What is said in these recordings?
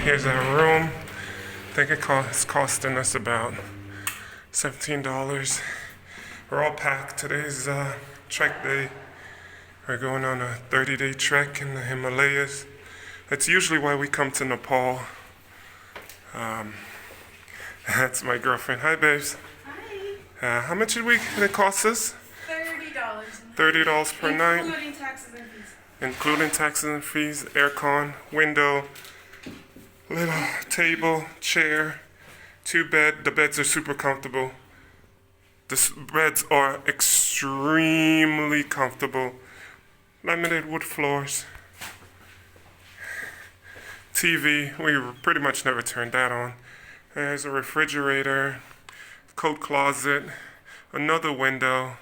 Here's our room. I think it's costing us about $17. We're all packed. Today's trek day. We're going on a 30-day trek in the Himalayas. That's usually why we come to Nepal. That's my girlfriend. Hi, babes. Hi. How much did it cost us? $30. $30 per night. Including taxes and fees. Including taxes and fees, aircon, window, little table, chair, 2 bed. The beds are super comfortable. The beds are extremely comfortable. Laminated wood floors. TV, we pretty much never turned that on. There's a refrigerator, coat closet, another window,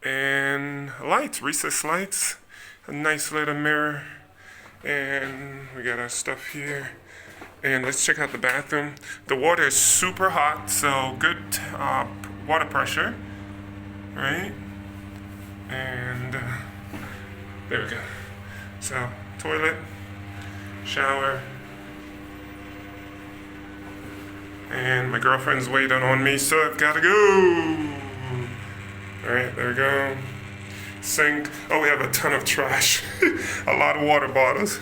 and lights, recessed lights, a nice little mirror, and we got our stuff here. And let's check out the bathroom. The water is super hot, so good water pressure, right? And there we go. So, toilet, shower, and my girlfriend's waiting on me, so I've gotta go. Alright, there we go. Sink. Oh, we have a ton of trash. A lot of water bottles.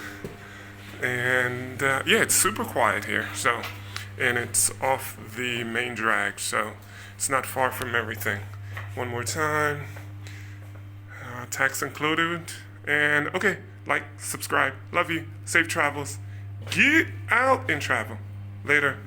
And yeah, it's super quiet here. So, and it's off the main drag, so it's not far from everything. One more time. Tax included. And okay, like, subscribe. Love you. Safe travels. Get out and travel. Later.